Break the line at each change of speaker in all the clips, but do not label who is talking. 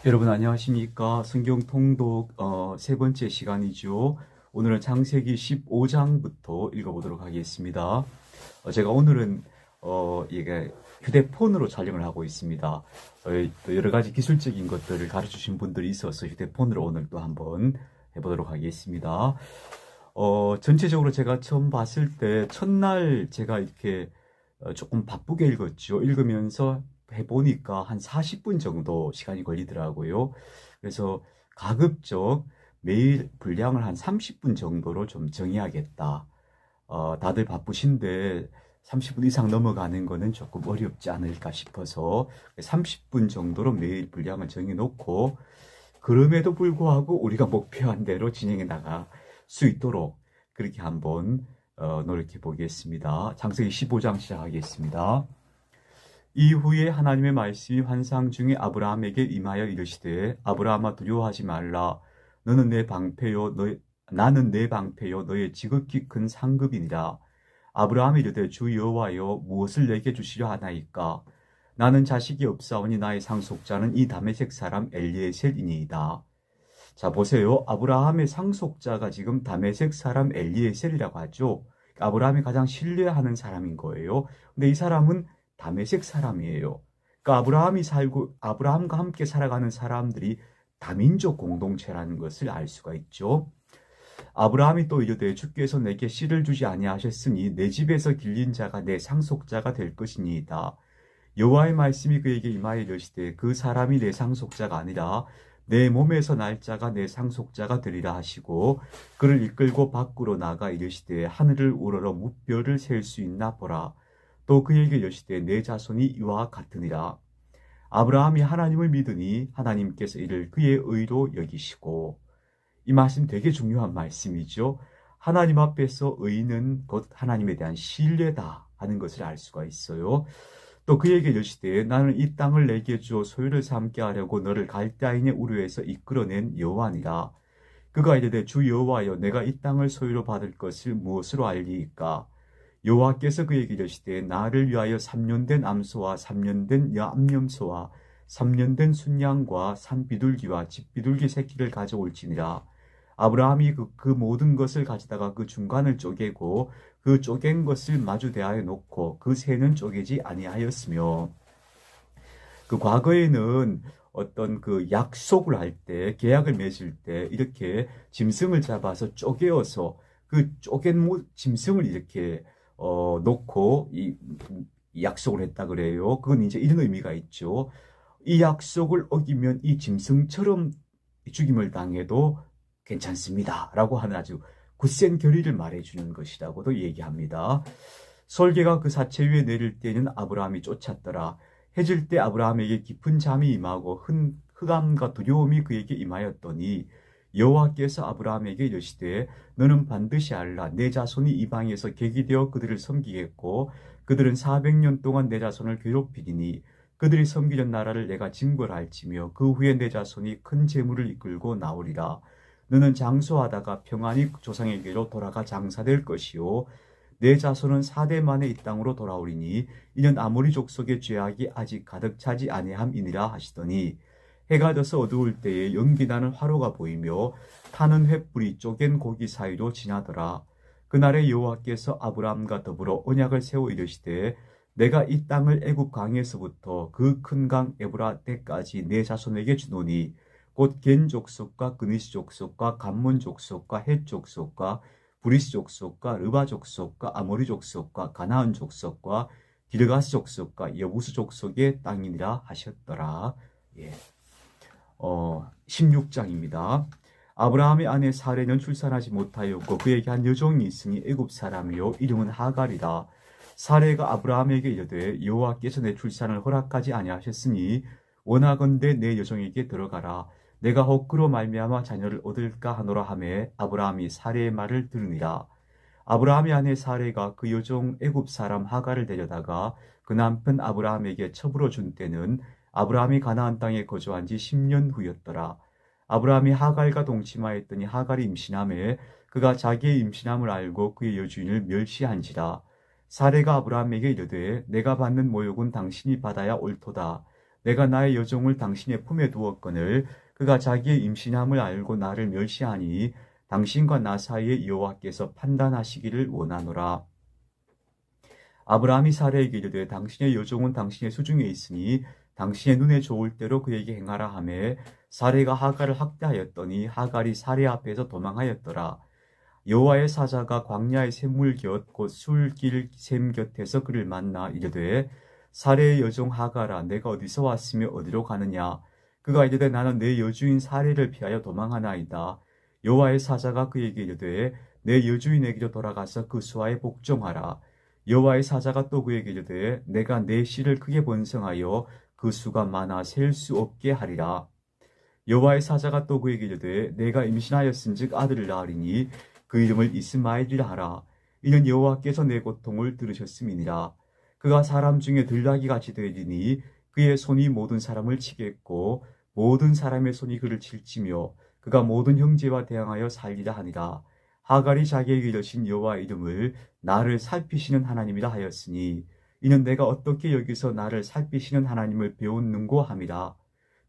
여러분 안녕하십니까? 성경 통독 세 번째 시간이죠. 오늘은 창세기 15장부터 읽어보도록 하겠습니다. 제가 오늘은 이게 휴대폰으로 촬영을 하고 있습니다. 또 여러 가지 기술적인 것들을 가르쳐 주신 분들이 있어서 휴대폰으로 오늘 또 한번 해보도록 하겠습니다. 전체적으로 제가 처음 봤을 때 첫날 제가 이렇게 조금 바쁘게 읽었죠. 읽으면서 해보니까 한 40분 정도 시간이 걸리더라고요. 그래서 가급적 매일 분량을 한 30분 정도로 좀 정해야겠다. 다들 바쁘신데 30분 이상 넘어가는 거는 조금 어렵지 않을까 싶어서 30분 정도로 매일 분량을 정해놓고, 그럼에도 불구하고 우리가 목표한 대로 진행해 나갈 수 있도록 그렇게 한번 노력해 보겠습니다. 창세기 15장 시작하겠습니다. 이후에 하나님의 말씀이 환상 중에 아브라함에게 임하여 이르시되, 아브라함아 두려워하지 말라. 너는 내 방패요, 나는 내 방패요, 너의 지극히 큰 상급이니라. 아브라함이 이르되, 주 여호와여, 무엇을 내게 주시려 하나이까? 나는 자식이 없사오니 나의 상속자는 이 다메섹 사람 엘리에셀이니이다. 자, 보세요. 아브라함의 상속자가 지금 다메섹 사람 엘리에셀이라고 하죠. 아브라함이 가장 신뢰하는 사람인 거예요. 근데 이 사람은 다메섹 사람이에요. 그러니까 아브라함과 함께 살아가는 사람들이 다민족 공동체라는 것을 알 수가 있죠. 아브라함이 또 이르되, 주께서 내게 씨를 주지 아니하셨으니 내 집에서 길린 자가 내 상속자가 될 것이니이다. 여호와의 말씀이 그에게 임하여 이르시되, 그 사람이 내 상속자가 아니라 내 몸에서 날 자가 내 상속자가 되리라 하시고, 그를 이끌고 밖으로 나가 이르시되, 하늘을 우러러 무뼈를 셀 수 있나 보라. 또 그에게 이르시되, 내 자손이 이와 같으니라. 아브라함이 하나님을 믿으니 하나님께서 이를 그의 의로 여기시고. 이 말씀 되게 중요한 말씀이죠. 하나님 앞에서 의는 곧 하나님에 대한 신뢰다 하는 것을 알 수가 있어요. 또 그에게 이르시되, 나는 이 땅을 내게 주어 소유를 삼게 하려고 너를 갈대아인의 우르에서 이끌어낸 여호와니라. 그가 이르되, 주 여호와여, 내가 이 땅을 소유로 받을 것을 무엇으로 알리이까? 여호와께서 그에게 이르시되, 나를 위하여 3년 된 암소와 3년 된 암염소와 3년 된 순양과 산비둘기와 집비둘기 새끼를 가져올지니라. 아브라함이 그 모든 것을 가져다가 그 중간을 쪼개고 그 쪼갠 것을 마주 대하여 놓고 그 새는 쪼개지 아니하였으며, 그 과거에는 어떤 그 약속을 할 때, 계약을 맺을 때 이렇게 짐승을 잡아서 쪼개어서 그 쪼갠 짐승을 이렇게 놓고 이 약속을 했다 그래요. 그건 이제 이런 의미가 있죠. 이 약속을 어기면 이 짐승처럼 죽임을 당해도 괜찮습니다 라고 하는 아주 굳센 결의를 말해주는 것이라고도 얘기합니다. 솔개가 그 사체 위에 내릴 때는 아브라함이 쫓았더라. 해질 때 아브라함에게 깊은 잠이 임하고 흑암과 두려움이 그에게 임하였더니, 여호와께서 아브라함에게 이르시되, 너는 반드시 알라. 내 자손이 이방에서 객이 되어 그들을 섬기겠고 그들은 400년 동안 내 자손을 괴롭히리니, 그들이 섬기는 나라를 내가 징벌할지며 그 후에 내 자손이 큰 재물을 이끌고 나오리라. 너는 장수하다가 평안히 조상에게로 돌아가 장사될 것이요, 내 자손은 4대 만에 이 땅으로 돌아오리니 이는 아모리 족속의 죄악이 아직 가득 차지 아니함이니라 하시더니, 해가 져서 어두울 때에 연기나는 화로가 보이며 타는 횃불이 쪼갠 고기 사이로 지나더라. 그날에 여호와께서 아브라함과 더불어 언약을 세워 이르시되, 내가 이 땅을 애굽 강에서부터 그 큰 강 에브라떼까지 내 자손에게 주노니, 곧 겐 족속과 그니시 족속과 감몬 족속과 헷 족속과 브리스 족속과 르바 족속과 아모리 족속과 가나안 족속과 기르가스 족속과 여부스 족속의 땅이니라 하셨더라. 예. 16장입니다. 아브라함의 아내 사레는 출산하지 못하였고 그에게 한 여종이 있으니 애굽 사람이요 이름은 하갈이라. 사레가 아브라함에게 이르되, 여호와께서 내 출산을 허락하지 아니하셨으니 원하건대 내 여종에게 들어가라. 내가 혹 그로 말미암아 자녀를 얻을까 하노라 하매, 아브라함이 사레의 말을 들으니라. 아브라함의 아내 사레가 그 여종 애굽 사람 하갈을 데려다가 그 남편 아브라함에게 첩으로 준 때는 아브라함이 가나안 땅에 거주한 지 10년 후였더라. 아브라함이 하갈과 동침하였더니 하갈이 임신하매 그가 자기의 임신함을 알고 그의 여주인을 멸시한지라. 사레가 아브라함에게 이르되, 내가 받는 모욕은 당신이 받아야 옳도다. 내가 나의 여종을 당신의 품에 두었거늘 그가 자기의 임신함을 알고 나를 멸시하니 당신과 나 사이에 여호와께서 판단하시기를 원하노라. 아브라함이 사레에게 이르되 당신의 여종은 당신의 수중에 있으니 당신의 눈에 좋을 대로 그에게 행하라 하매 사레가 하갈을 학대하였더니 하갈이 사레 앞에서 도망하였더라. 여호와의 사자가 광야의 샘물 곁 곧 술길 샘 곁에서 그를 만나 이르되 사레의 여종 하갈아 내가 어디서 왔으며 어디로 가느냐. 그가 이르되 나는 내 여주인 사레를 피하여 도망하나이다. 여호와의 사자가 그에게 이르되 내 여주인에게로 돌아가서 그 수하에 복종하라. 여호와의 사자가 또 그에게 이르되 내가 내 씨를 크게 번성하여 그 수가 많아 셀 수 없게 하리라. 여호와의 사자가 또 그에게 이르되 내가 임신하였은즉 아들을 낳으리니 그 이름을 이스마엘이라 하라. 이는 여호와께서 내 고통을 들으셨음이니라. 그가 사람 중에 들나귀 같이 되리니 그의 손이 모든 사람을 치겠고 모든 사람의 손이 그를 칠지며 그가 모든 형제와 대항하여 살리라 하니라. 하갈이 자기에게 이르신 여호와의 이름을 나를 살피시는 하나님이라 하였으니 이는 내가 어떻게 여기서 나를 살피시는 하나님을 배웠는고 함이라.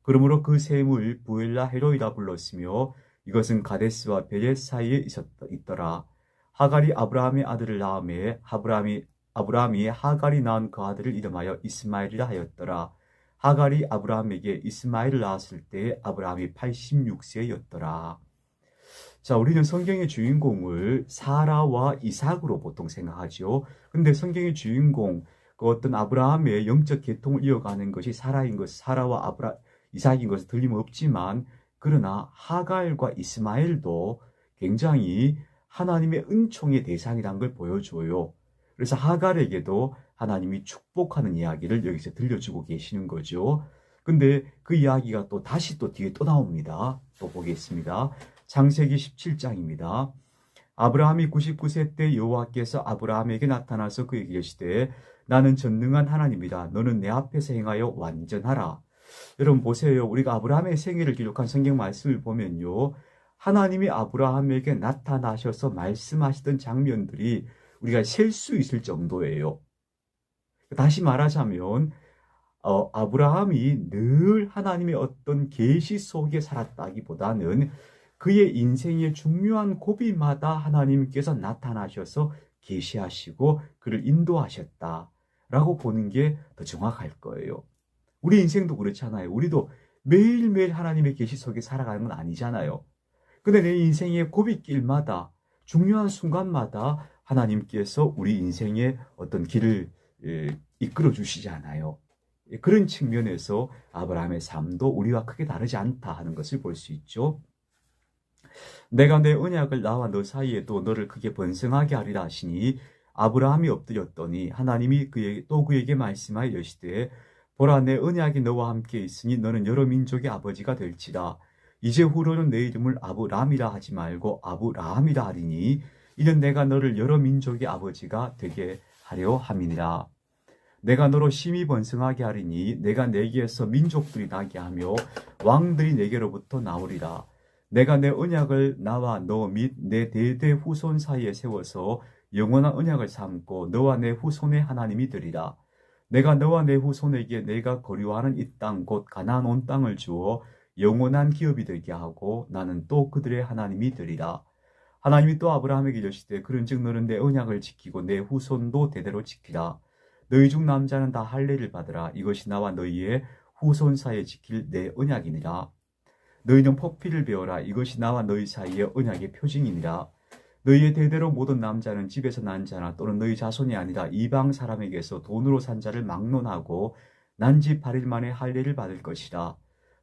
그러므로 그 샘을 부엘라 헤로이라 불렀으며 이것은 가데스와 베렛 사이에 있더라. 하갈이 아브라함의 아들을 낳음에 아브라함이 하갈이 낳은 그 아들을 이름하여 이스마엘이라 하였더라. 하갈이 아브라함에게 이스마엘을 낳았을 때 아브라함이 86세였더라. 자, 우리는 성경의 주인공을 사라와 이삭으로 보통 생각하죠. 근데 성경의 주인공, 그 어떤 아브라함의 영적 계통을 이어가는 것이 사라와 이삭인 것은 틀림없지만, 그러나 하갈과 이스마엘도 굉장히 하나님의 은총의 대상이라는 걸 보여줘요. 그래서 하갈에게도 하나님이 축복하는 이야기를 여기서 들려주고 계시는 거죠. 근데 그 이야기가 다시 뒤에 나옵니다. 또 보겠습니다. 창세기 17장입니다. 아브라함이 99세 때 여호와께서 아브라함에게 나타나서 그에게 이르시되 나는 전능한 하나님이다. 너는 내 앞에서 행하여 완전하라. 여러분 보세요. 우리가 아브라함의 생애를 기록한 성경 말씀을 보면요. 하나님이 아브라함에게 나타나셔서 말씀하시던 장면들이 우리가 셀 수 있을 정도예요. 다시 말하자면 아브라함이 늘 하나님의 어떤 계시 속에 살았다기보다는 그의 인생의 중요한 고비마다 하나님께서 나타나셔서 계시하시고 그를 인도하셨다라고 보는 게 더 정확할 거예요. 우리 인생도 그렇잖아요. 우리도 매일매일 하나님의 계시 속에 살아가는 건 아니잖아요. 근데 내 인생의 고비길마다 중요한 순간마다 하나님께서 우리 인생의 어떤 길을 이끌어 주시잖아요. 그런 측면에서 아브라함의 삶도 우리와 크게 다르지 않다 하는 것을 볼 수 있죠. 내가 내 언약을 나와 너 사이에도 너를 크게 번성하게 하리라 하시니 아브라함이 엎드렸더니 하나님이 그에게 말씀하여 이르시되 보라 내 언약이 너와 함께 있으니 너는 여러 민족의 아버지가 될지라. 이제 후로는 내 이름을 아브람이라 하지 말고 아브라함이라 하리니 이는 내가 너를 여러 민족의 아버지가 되게 하려 함이니라. 내가 너로 심히 번성하게 하리니 내가 내게서 민족들이 나게 하며 왕들이 내게로부터 나오리라. 내가 내 언약을 나와 너 및 내 대대 후손 사이에 세워서 영원한 언약을 삼고 너와 내 후손의 하나님이 되리라. 내가 너와 내 후손에게 내가 거류하는 이 땅 곧 가나안 온 땅을 주어 영원한 기업이 되게 하고 나는 또 그들의 하나님이 되리라. 하나님이 또 아브라함에게 이르시되 그런즉 너는 내 언약을 지키고 내 후손도 대대로 지키라. 너희 중 남자는 다 할례를 받으라. 이것이 나와 너희의 후손 사이에 지킬 내 언약이니라. 너희는 포피를 배워라. 이것이 나와 너희 사이의 언약의 표징이니라. 너희의 대대로 모든 남자는 집에서 난 자나 또는 너희 자손이 아니라 이방 사람에게서 돈으로 산 자를 막론하고 난지 8일 만에 할례를 받을 것이라.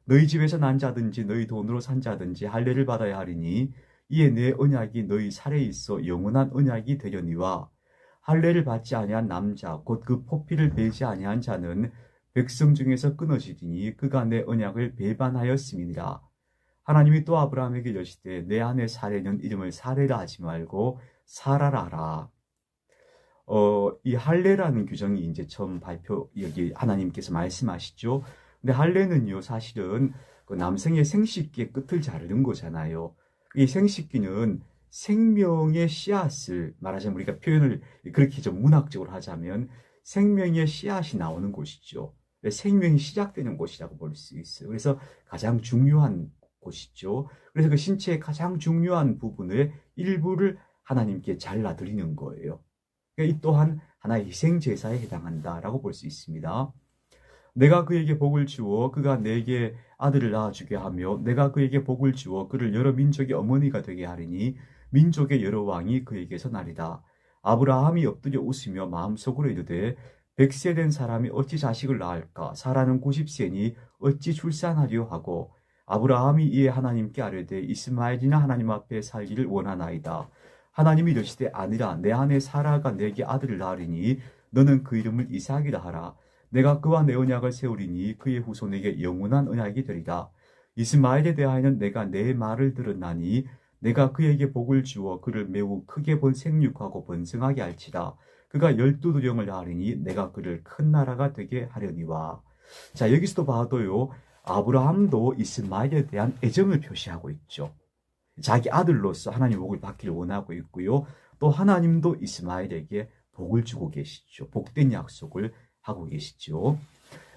너희 집에서 난 자든지 너희 돈으로 산 자든지 할례를 받아야 하리니 이에 내 언약이 너희 살에 있어 영원한 언약이 되려니와 할례를 받지 아니한 남자 곧 그 포피를 베지 아니한 자는 백성 중에서 끊어지리니 그가 내 언약을 배반하였음이니라. 하나님이 또 아브라함에게 이르시되 내 아내 사레는 이름을 사레라 하지 말고 사라라 하라. 이 할례라는 규정이 이제 처음 여기 하나님께서 말씀하시죠. 근데 할례는요 사실은 그 남성의 생식기의 끝을 자르는 거잖아요. 이 생식기는 생명의 씨앗을 말하자면 우리가 표현을 그렇게 좀 문학적으로 하자면 생명의 씨앗이 나오는 곳이죠. 생명이 시작되는 곳이라고 볼 수 있어요. 그래서 가장 중요한 곳이죠. 그래서 그 신체의 가장 중요한 부분의 일부를 하나님께 잘라드리는 거예요. 그러니까 이 또한 하나의 희생제사에 해당한다라고 볼 수 있습니다. 내가 그에게 복을 주어 그가 내게 아들을 낳아주게 하며 내가 그에게 복을 주어 그를 여러 민족의 어머니가 되게 하리니 민족의 여러 왕이 그에게서 나리다. 아브라함이 엎드려 웃으며 마음속으로 이르되 100세 된 사람이 어찌 자식을 낳을까? 사라는 90세니 어찌 출산하려 하고 아브라함이 이에 하나님께 아뢰되 이스마엘이나 하나님 앞에 살기를 원하나이다. 하나님이 이르시되 아니라 내 아내 사라가 내게 아들을 낳으리니 너는 그 이름을 이삭이라 하라. 내가 그와 내 언약을 세우리니 그의 후손에게 영원한 언약이 되리라. 이스마엘에 대하여는 내가 내 말을 들었나니 내가 그에게 복을 주어 그를 매우 크게 생육하고 번성하게 할지라. 그가 12두령을 낳으리니 내가 그를 큰 나라가 되게 하려니와. 자, 여기서도 봐도요, 아브라함도 이스마엘에 대한 애정을 표시하고 있죠. 자기 아들로서 하나님 복을 받기를 원하고 있고요. 또 하나님도 이스마엘에게 복을 주고 계시죠. 복된 약속을 하고 계시죠.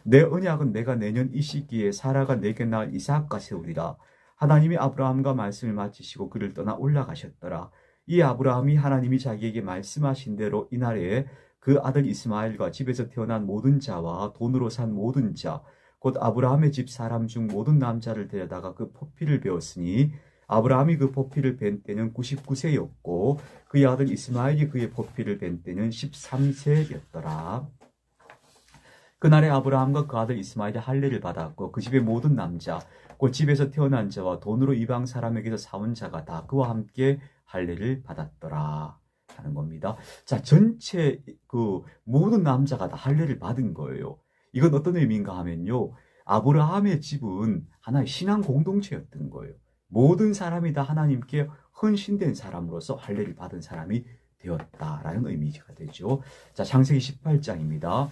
내 언약은 내가 내년 이 시기에 사라가 내게 낳을 이삭과 세우리라. 하나님이 아브라함과 말씀을 마치시고 그를 떠나 올라가셨더라. 이 아브라함이 하나님이 자기에게 말씀하신 대로 이날에 그 아들 이스마엘과 집에서 태어난 모든 자와 돈으로 산 모든 자, 곧 아브라함의 집 사람 중 모든 남자를 데려다가 그 포피를 베었으니 아브라함이 그 포피를 벤 때는 99세였고 그의 아들 이스마엘이 그의 포피를 벤 때는 13세였더라. 그날에 아브라함과 그 아들 이스마엘이 할례를 받았고 그 집의 모든 남자, 곧 집에서 태어난 자와 돈으로 이방 사람에게서 사온 자가 다 그와 함께 할례를 받았더라 하는 겁니다. 자, 전체 그 모든 남자가 다 할례를 받은 거예요. 이건 어떤 의미인가 하면요, 아브라함의 집은 하나의 신앙 공동체였던 거예요. 모든 사람이 다 하나님께 헌신된 사람으로서 할례를 받은 사람이 되었다라는 의미가 되죠. 자, 창세기 18장입니다.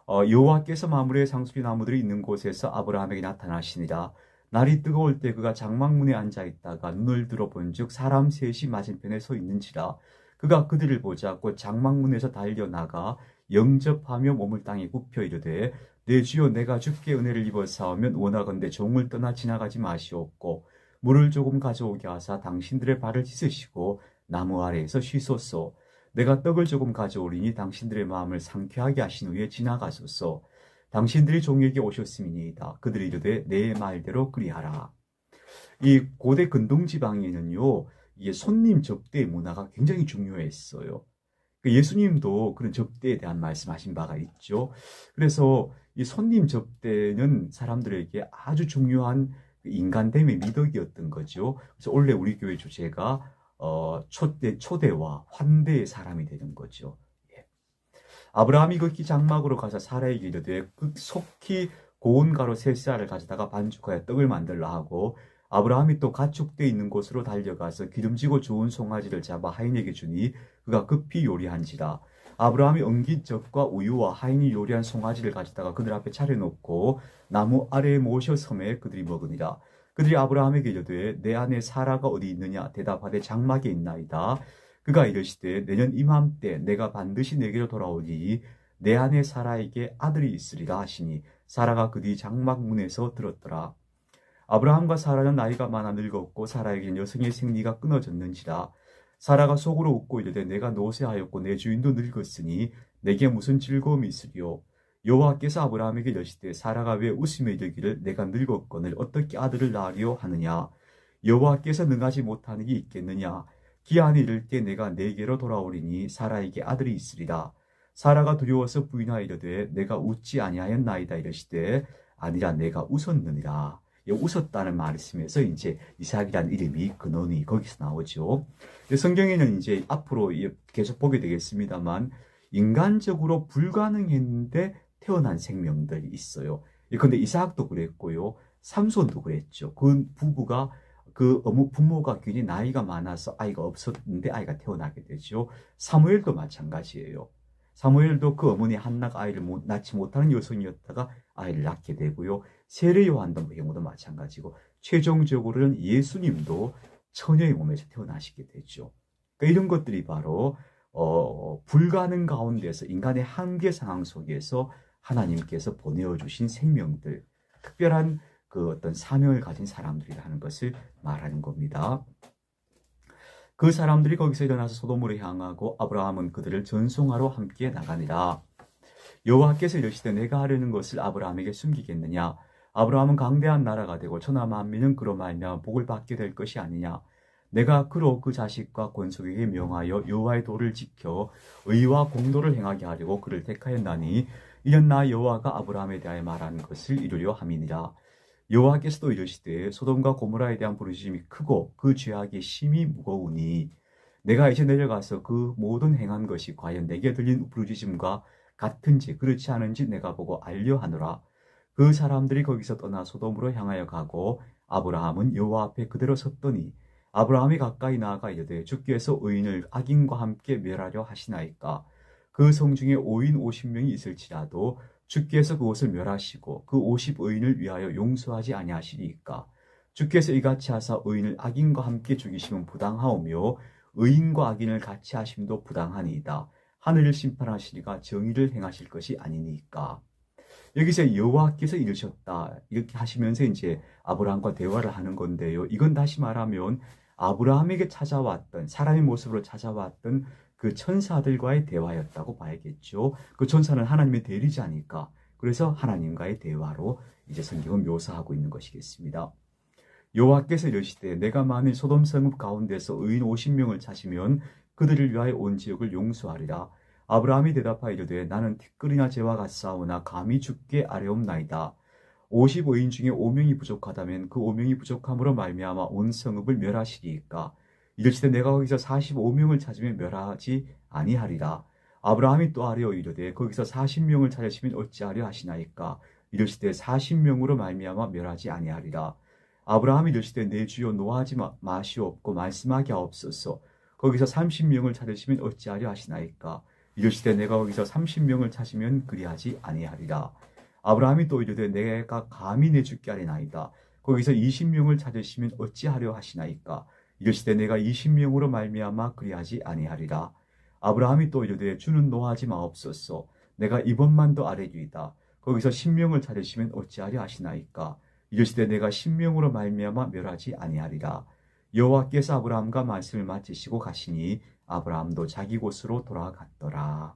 여호와께서 마므르의 상수리 나무들이 있는 곳에서 아브라함에게 나타나시니라. 날이 뜨거울 때 그가 장막문에 앉아 있다가 눈을 들어 본즉 사람 셋이 맞은편에 서 있는지라. 그가 그들을 보자 곧 장막문에서 달려나가 영접하며 몸을 땅에 굽혀 이르되 내 주여 내가 주께 은혜를 입어 사오면 원하건대 종을 떠나 지나가지 마시옵고 물을 조금 가져오게 하사 당신들의 발을 씻으시고 나무 아래에서 쉬소서. 내가 떡을 조금 가져오리니 당신들의 마음을 상쾌하게 하신 후에 지나가소서. 당신들이 종에게 오셨음이니이다. 그들이 이르되 내 말대로 그리하라. 이 고대 근동 지방에는요, 이게 손님 접대 문화가 굉장히 중요했어요. 예수님도 그런 접대에 대한 말씀하신 바가 있죠. 그래서 이 손님 접대는 사람들에게 아주 중요한 인간됨의 미덕이었던 거죠. 그래서 원래 우리 교회 주제가 초대와 환대의 사람이 되는 거죠. 예. 아브라함이 극히 장막으로 가서 사라에게 이르되 속히 고운 가루 세 쌀을 가져다가 반죽하여 떡을 만들라 하고 아브라함이 또 가축대 있는 곳으로 달려가서 기름지고 좋은 송아지를 잡아 하인에게 주니 그가 급히 요리한지라. 아브라함이 엉긴 젖과 우유와 하인이 요리한 송아지를 가져다가 그들 앞에 차려놓고 나무 아래에 모셔 섬에 그들이 먹으니라. 그들이 아브라함에게 이르되 내 아내 사라가 어디 있느냐 대답하되 장막에 있나이다. 그가 이르시되 내년 이맘때 내가 반드시 내게로 돌아오니 내 아내 사라에게 아들이 있으리라 하시니 사라가 그 뒤 장막 문에서 들었더라. 아브라함과 사라는 나이가 많아 늙었고 사라에게는 여성의 생리가 끊어졌는지라. 사라가 속으로 웃고 이르되 내가 노쇠하였고 내 주인도 늙었으니 내게 무슨 즐거움이 있으리요. 여호와께서 아브라함에게 이르시되 사라가 왜 웃으며 이르기를 내가 늙었거늘 어떻게 아들을 낳으려 하느냐. 여호와께서 능하지 못하는 게 있겠느냐. 기한이 이를 때 내가 내게로 돌아오리니 사라에게 아들이 있으리라. 사라가 두려워서 부인하여 이르되 내가 웃지 아니하였나이다 이르시되 아니라 내가 웃었느니라. 웃었다는 말씀에서 이제 이삭이라는 이름이 근원이 거기서 나오죠. 성경에는 이제 앞으로 계속 보게 되겠습니다만 인간적으로 불가능했는데 태어난 생명들이 있어요. 그런데 이삭도 그랬고요. 삼손도 그랬죠. 그 부부가 부모가 괜히 나이가 많아서 아이가 없었는데 아이가 태어나게 되죠. 사무엘도 마찬가지예요. 사무엘도 그 어머니 한나가 아이를 낳지 못하는 여성이었다가 아이를 낳게 되고요. 세례 요한도 경우도 마찬가지고 최종적으로는 예수님도 처녀의 몸에서 태어나시게 되죠. 그러니까 이런 것들이 바로 불가능 가운데서 인간의 한계 상황 속에서 하나님께서 보내어 주신 생명들, 특별한 그 어떤 사명을 가진 사람들이라는 것을 말하는 겁니다. 그 사람들이 거기서 일어나서 소돔으로 향하고 아브라함은 그들을 전송하러 함께 나가니라. 여호와께서 이르시되 내가 하려는 것을 아브라함에게 숨기겠느냐? 아브라함은 강대한 나라가 되고 천하 만민은 그로 말미암아 복을 받게 될 것이 아니냐? 내가 그로 그 자식과 권속에게 명하여 여호와의 도를 지켜 의와 공도를 행하게 하려고 그를 택하였나니 이는 나 여호와가 아브라함에 대하여 말한 것을 이루려 함이니라. 여호와께서도 이르시되 소돔과 고모라에 대한 부르짖음이 크고 그 죄악이 심히 무거우니 내가 이제 내려가서 그 모든 행한 것이 과연 내게 들린 부르짖음과 같은지 그렇지 않은지 내가 보고 알려 하노라. 그 사람들이 거기서 떠나 소돔으로 향하여 가고 아브라함은 여호와 앞에 그대로 섰더니 아브라함이 가까이 나아가 이르되 주께서 의인을 악인과 함께 멸하려 하시나이까? 그 성 중에 5인 50명이 있을지라도 주께서 그곳을 멸하시고 그 50의인을 위하여 용서하지 아니하시리이까? 주께서 이같이 하사 의인을 악인과 함께 죽이시면 부당하오며 의인과 악인을 같이 하심도 부당하니이다. 하늘을 심판하시리가 정의를 행하실 것이 아니니까. 여기서 여호와께서 이르셨다 이렇게 하시면서 이제 아브라함과 대화를 하는 건데요. 이건 다시 말하면 아브라함에게 찾아왔던 사람의 모습으로 찾아왔던 그 천사들과의 대화였다고 봐야겠죠. 그 천사는 하나님의 대리자니까. 그래서 하나님과의 대화로 이제 성경은 묘사하고 있는 것이겠습니다. 여호와께서 이르시되 내가 만일 소돔 성읍 가운데서 의인 50명을 찾으면 그들을 위하여 온 지역을 용서하리라. 아브라함이 대답하여 이르되 나는 티끌이나 재와 같사오나 감히 주께 아뢰옵나이다. 50의인 중에 5명이 부족하다면 그 5명이 부족함으로 말미암아 온 성읍을 멸하시리이까? 이르시되 내가 거기서 45명을 찾으면 멸하지 아니하리라. 아브라함이 또 아뢰어 이르되 거기서 40명을 찾으시면 어찌하려 하시나이까? 이르시되 40명으로 말미암아 멸하지 아니하리라. 아브라함이 이르시되 내 주여 노하지 마시옵고 말씀하게 하옵소서. 거기서 30명을 찾으시면 어찌하려 하시나이까? 이르시되 내가 거기서 30명을 찾으면 그리하지 아니하리라. 아브라함이 또 이르되 내가 감히 내 주께 아뢰나이다. 거기서 20명을 찾으시면 어찌하려 하시나이까? 이르시되 내가 20명으로 말미암아 그리하지 아니하리라. 아브라함이 또 이르되 주는 노하지 마옵소서. 내가 이번만도 아뢰리이다. 거기서 10명을 찾으시면 어찌하려 하시나이까? 이르시되 내가 10명으로 말미암아 멸하지 아니하리라. 여호와께서 아브라함과 말씀을 마치시고 가시니 아브라함도 자기 곳으로 돌아갔더라.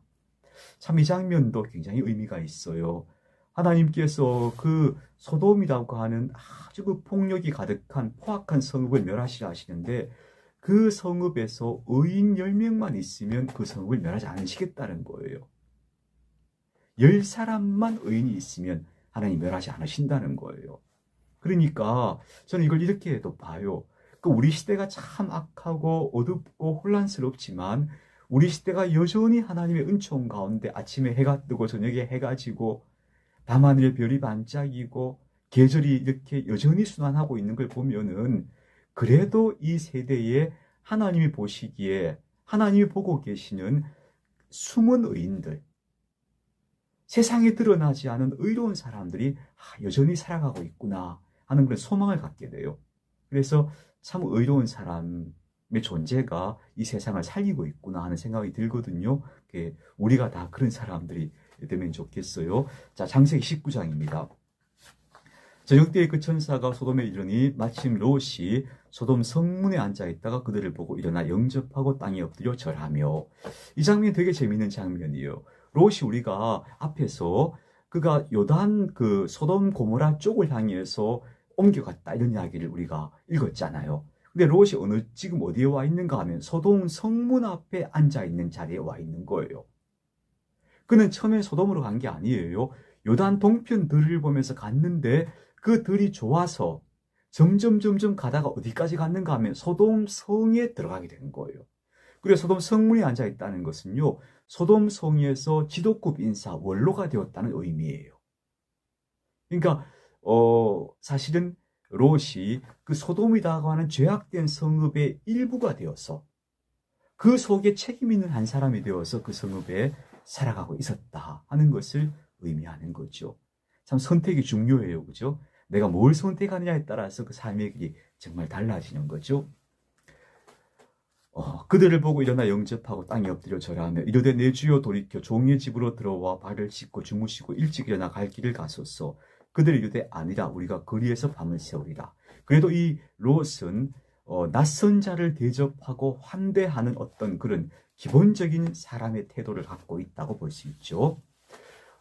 참 이 장면도 굉장히 의미가 있어요. 하나님께서 그 소돔이라고 하는 아주 그 폭력이 가득한 포악한 성읍을 멸하시라 하시는데 그 성읍에서 의인 10명만 있으면 그 성읍을 멸하지 않으시겠다는 거예요. 10사람만 의인이 있으면 하나님 멸하지 않으신다는 거예요. 그러니까 저는 이걸 이렇게도 봐요. 우리 시대가 참 악하고 어둡고 혼란스럽지만 우리 시대가 여전히 하나님의 은총 가운데 아침에 해가 뜨고 저녁에 해가 지고 밤하늘에 별이 반짝이고 계절이 이렇게 여전히 순환하고 있는 걸 보면은 그래도 이 세대에 하나님이 보시기에 하나님이 보고 계시는 숨은 의인들, 세상에 드러나지 않은 의로운 사람들이 여전히 살아가고 있구나 하는 그런 소망을 갖게 돼요. 그래서 참 의로운 사람의 존재가 이 세상을 살리고 있구나 하는 생각이 들거든요. 우리가 다 그런 사람들이 되면 좋겠어요. 자, 창세기 19장입니다. 저녁 때에 그 천사가 소돔에 이르니 마침 롯이 소돔 성문에 앉아있다가 그들을 보고 일어나 영접하고 땅에 엎드려 절하며. 이 장면이 되게 재미있는 장면이에요. 롯이 우리가 앞에서 그가 요단 그 소돔 고모라 쪽을 향해서 옮겨갔다 이런 이야기를 우리가 읽었잖아요. 근데 롯이 지금 어디에 와 있는가 하면 소돔 성문 앞에 앉아있는 자리에 와 있는 거예요. 그는 처음에 소돔으로 간 게 아니에요. 요단 동편 들을 보면서 갔는데 그 들이 좋아서 점점 가다가 어디까지 갔는가 하면 소돔 성에 들어가게 된 거예요. 그래서 소돔 성문에 앉아 있다는 것은요, 소돔 성에서 지도급 인사 원로가 되었다는 의미예요. 그러니까 사실은 롯이 그 소돔이라고 하는 죄악된 성읍의 일부가 되어서 그 속에 책임 있는 한 사람이 되어서 그 성읍에 살아가고 있었다 하는 것을 의미하는 거죠. 참 선택이 중요해요. 그죠? 내가 뭘 선택하느냐에 따라서 그 삶의 길이 정말 달라지는 거죠. 그들을 보고 일어나 영접하고 땅에 엎드려 절하며 이르되 내 주여 돌이켜 종의 집으로 들어와 발을 씻고 주무시고 일찍 일어나 갈 길을 가소서. 그들이 이르되 아니라 우리가 거리에서 밤을 새우리라. 그래도 이 롯은 낯선 자를 대접하고 환대하는 어떤 그런 기본적인 사람의 태도를 갖고 있다고 볼 수 있죠.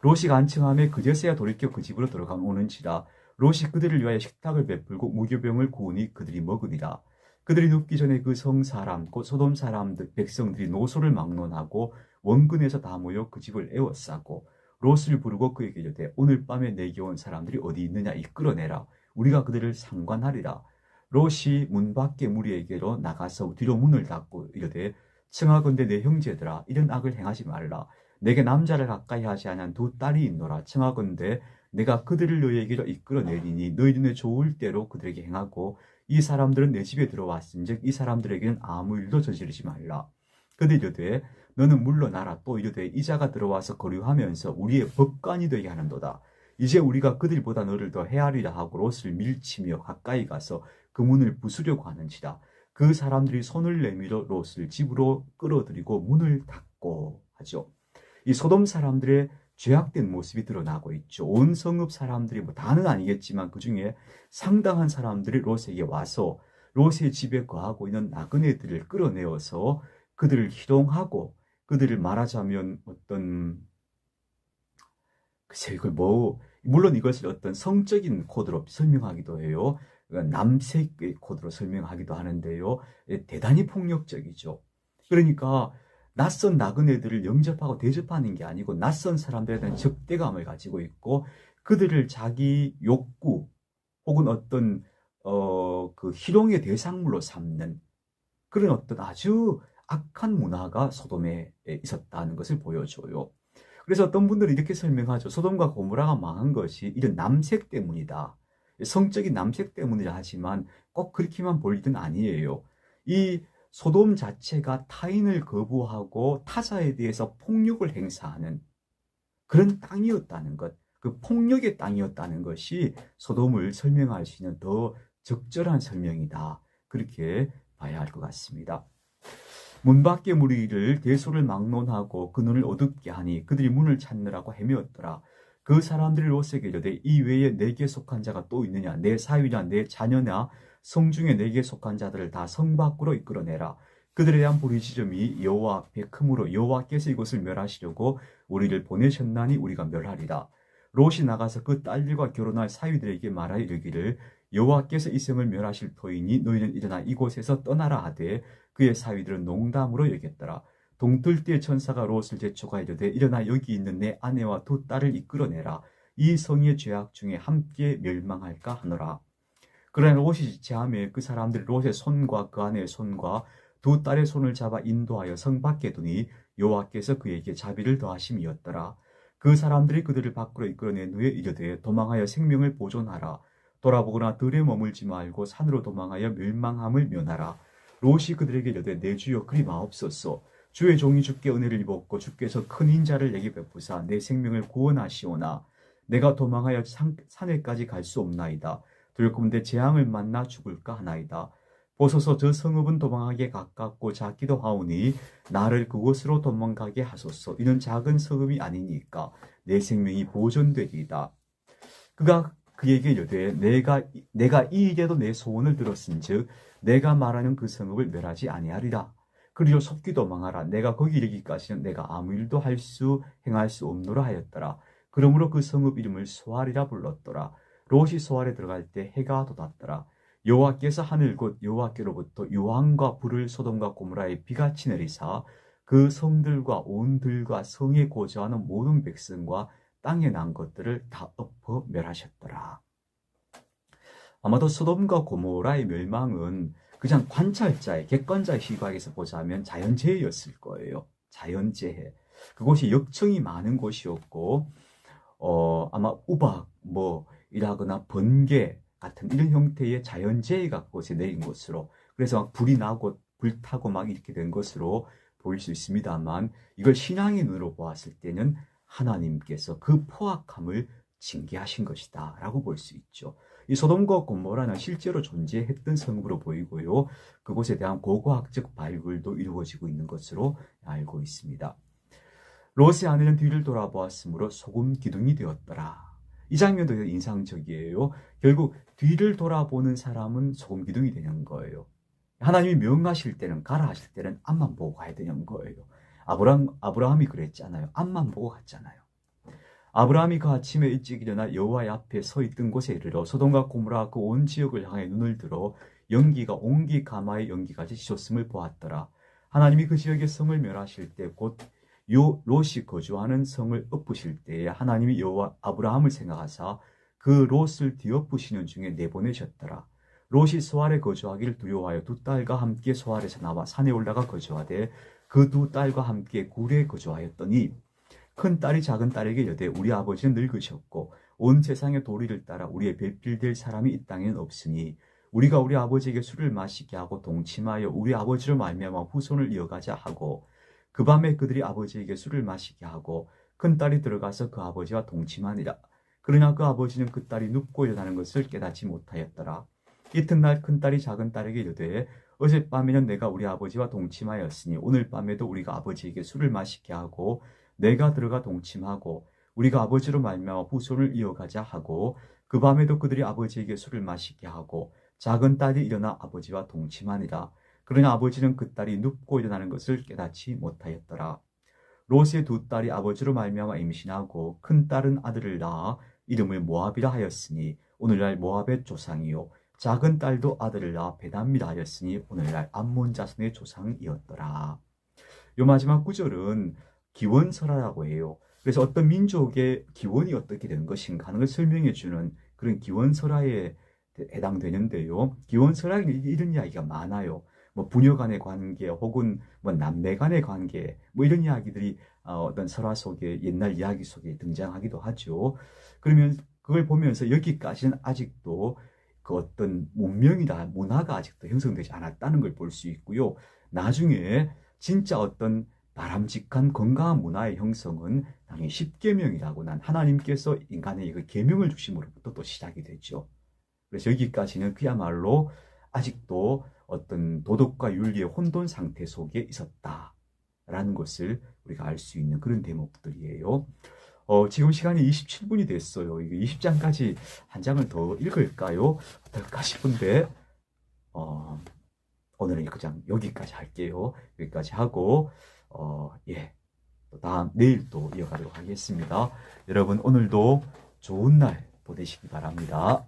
롯이 간청함에 그제서야 돌이켜 그 집으로 들어가오는지라. 롯이 그들을 위하여 식탁을 베풀고 무교병을 구우니 그들이 먹으리라. 그들이 눕기 전에 그 성 사람 곧 소돔 사람들 백성들이 노소를 막론하고 원근에서 다 모여 그 집을 에워싸고 롯을 부르고 그에게 이르되 오늘 밤에 내게 온 사람들이 어디 있느냐 이끌어내라. 우리가 그들을 상관하리라. 롯이 문 밖에 무리에게로 나가서 뒤로 문을 닫고 이르되 청하건대 내 형제들아 이런 악을 행하지 말라. 내게 남자를 가까이 하지 아니한 두 딸이 있노라. 청하건대 내가 그들을 너희에게로 이끌어내리니 너희 눈에 좋을 대로 그들에게 행하고 이 사람들은 내 집에 들어왔은즉 이 사람들에게는 아무 일도 저지르지 말라. 그들이 이르되 너는 물러나라. 또 이르되 이자가 들어와서 거류하면서 우리의 법관이 되게 하는도다. 이제 우리가 그들보다 너를 더 헤아리라 하고 롯을 밀치며 가까이 가서 그 문을 부수려고 하는지라. 그 사람들이 손을 내밀어 롯을 집으로 끌어들이고 문을 닫고 하죠. 이 소돔 사람들의 죄악된 모습이 드러나고 있죠. 온 성읍 사람들이 다는 아니겠지만 그 중에 상당한 사람들이 롯에게 와서 롯의 집에 거하고 있는 나그네들을 끌어내어서 그들을 희롱하고 그들을 말하자면 어떤 글쎄 이걸 물론 이것을 어떤 성적인 코드로 설명하기도 해요. 남색의 코드로 설명하기도 하는데요. 대단히 폭력적이죠. 그러니까 낯선 나그네들을 영접하고 대접하는 게 아니고 낯선 사람들에 대한 적대감을 가지고 있고 그들을 자기 욕구 혹은 어떤 그 희롱의 대상물로 삼는 그런 어떤 아주 악한 문화가 소돔에 있었다는 것을 보여줘요. 그래서 어떤 분들은 이렇게 설명하죠. 소돔과 고모라가 망한 것이 이런 남색 때문이다. 성적인 남색 때문이라 하지만 꼭 그렇게만 볼 일은 아니에요. 이 소돔 자체가 타인을 거부하고 타자에 대해서 폭력을 행사하는 그런 땅이었다는 것, 그 폭력의 땅이었다는 것이 소돔을 설명할 수 있는 더 적절한 설명이다. 그렇게 봐야 할 것 같습니다. 문 밖의 무리를 대소를 막론하고 그 눈을 어둡게 하니 그들이 문을 찾느라고 헤매었더라. 그 사람들이 롯에게 이르되 이 외에 내게 속한 자가 또 있느냐? 내 사위나 내 자녀나 성 중에 내게 속한 자들을 다 성 밖으로 이끌어내라. 그들에 대한 부르짖음이 여호와 앞에 크므로 여호와께서 이곳을 멸하시려고 우리를 보내셨나니 우리가 멸하리라. 롯이 나가서 그 딸들과 결혼할 사위들에게 말하여 이르기를 여호와께서 이 성을 멸하실 터이니 너희는 일어나 이곳에서 떠나라 하되 그의 사위들은 농담으로 여겼더라. 동틀 때 천사가 롯을 재촉하여 이르되 일어나 여기 있는 내 아내와 두 딸을 이끌어내라. 이 성의 죄악 중에 함께 멸망할까 하노라. 그러나 롯이 지체하며 그 사람들이 롯의 손과 그 아내의 손과 두 딸의 손을 잡아 인도하여 성 밖에 두니 여호와께서 그에게 자비를 더하심이었더라. 그 사람들이 그들을 밖으로 이끌어낸 후에 이르되 도망하여 생명을 보존하라. 돌아보거나 들에 머물지 말고 산으로 도망하여 멸망함을 면하라. 롯이 그들에게 이르되 내 주여 그리 마옵소서. 주의 종이 주께 은혜를 입었고 주께서 큰 인자를 내게 베푸사 내 생명을 구원하시오나 내가 도망하여 산에까지 갈 수 없나이다. 들고문대 재앙을 만나 죽을까 하나이다. 보소서 저 성읍은 도망하기에 가깝고 작기도 하오니 나를 그곳으로 도망가게 하소서. 이는 작은 성읍이 아니니까 내 생명이 보존되리이다. 그가 그에게 이르되 내가 이 일에도 내 소원을 들었은즉 내가 말하는 그 성읍을 멸하지 아니하리라. 그리로 속기 도망하라. 내가 거기 이르기까지는 내가 아무 일도 행할 수 없노라 하였더라. 그러므로 그 성읍 이름을 소알이라 불렀더라. 롯이 소알에 들어갈 때 해가 돋았더라. 여호와께서 하늘 곧 여호와께로부터 유황과 불을 소돔과 고모라에 비같이 내리사 그 성들과 온 들과 성에 거주하는 모든 백성과 땅에 난 것들을 다 엎어 멸하셨더라. 아마도 소돔과 고모라의 멸망은 그냥 관찰자의 객관자의 시각에서 보자면 자연재해였을 거예요. 자연재해. 그곳이 역청이 많은 곳이었고 아마 우박 이라거나 번개 같은 이런 형태의 자연재해가 그곳에 내린 것으로 그래서 막 불이 나고 불타고 막 이렇게 된 것으로 보일 수 있습니다만 이걸 신앙의 눈으로 보았을 때는 하나님께서 그 포악함을 징계하신 것이다 라고 볼 수 있죠. 이 소돔과 고모라는 실제로 존재했던 성으로 보이고요. 그곳에 대한 고고학적 발굴도 이루어지고 있는 것으로 알고 있습니다. 롯의 아내는 뒤를 돌아보았으므로 소금 기둥이 되었더라. 이 장면도 인상적이에요. 결국 뒤를 돌아보는 사람은 소금 기둥이 되는 거예요. 하나님이 명하실 때는 가라 하실 때는 앞만 보고 가야 되는 거예요. 아브라함이 그랬잖아요. 앞만 보고 갔잖아요. 아브라함이 그 아침에 일찍 일어나 여호와의 앞에 서 있던 곳에 이르러 소돔과 고모라 그 온 지역을 향해 눈을 들어 연기가 옹기 가마의 연기까지 치솟음을 보았더라. 하나님이 그 지역의 성을 멸하실 때 곧 롯이 거주하는 성을 엎으실 때에 하나님이 여호와 아브라함을 생각하사 그 롯을 뒤엎으시는 중에 내보내셨더라. 롯이 소알에 거주하기를 두려워하여 두 딸과 함께 소알에서 나와 산에 올라가 거주하되 그 두 딸과 함께 굴에 거주하였더니 큰 딸이 작은 딸에게 이르되 우리 아버지는 늙으셨고 온 세상의 도리를 따라 우리의 배필될 사람이 이 땅에는 없으니 우리가 우리 아버지에게 술을 마시게 하고 동침하여 우리 아버지로 말미암아 후손을 이어가자 하고 그 밤에 그들이 아버지에게 술을 마시게 하고 큰 딸이 들어가서 그 아버지와 동침하니라. 그러나 그 아버지는 그 딸이 눕고 일어나는 것을 깨닫지 못하였더라. 이튿날 큰 딸이 작은 딸에게 이르되 어젯밤에는 내가 우리 아버지와 동침하였으니 오늘 밤에도 우리가 아버지에게 술을 마시게 하고 내가 들어가 동침하고 우리가 아버지로 말미암아 후손을 이어가자 하고 그 밤에도 그들이 아버지에게 술을 마시게 하고 작은 딸이 일어나 아버지와 동침하니라. 그러나 아버지는 그 딸이 눕고 일어나는 것을 깨닫지 못하였더라. 롯의 두 딸이 아버지로 말미암아 임신하고 큰 딸은 아들을 낳아 이름을 모압이라 하였으니 오늘날 모압의 조상이요 작은 딸도 아들을 낳아 베담이라 하였으니 오늘날 암몬 자손의 조상이었더라. 요 마지막 구절은 기원설화라고 해요. 그래서 어떤 민족의 기원이 어떻게 되는 것인가 하는 걸 설명해 주는 그런 기원설화에 해당되는데요. 기원설화에 이런 이야기가 많아요. 뭐 부녀 간의 관계 혹은 뭐 남매 간의 관계 뭐 이런 이야기들이 어떤 설화 속에 옛날 이야기 속에 등장하기도 하죠. 그러면 그걸 보면서 여기까지는 아직도 그 어떤 문명이나 문화가 아직도 형성되지 않았다는 걸 볼 수 있고요. 나중에 진짜 어떤 바람직한 건강한 문화의 형성은 당연히 십계명이라고 난 하나님께서 인간에게 그 계명을 주심으로부터 또 시작이 되죠. 그래서 여기까지는 그야말로 아직도 어떤 도덕과 윤리의 혼돈 상태 속에 있었다라는 것을 우리가 알 수 있는 그런 대목들이에요. 지금 시간이 27분이 됐어요. 이거 20장까지 한 장을 더 읽을까요? 어떨까 싶은데 오늘은 그냥 여기까지 할게요. 여기까지 하고 또 다음 내일 또 이어가도록 하겠습니다. 여러분 오늘도 좋은 날 보내시기 바랍니다.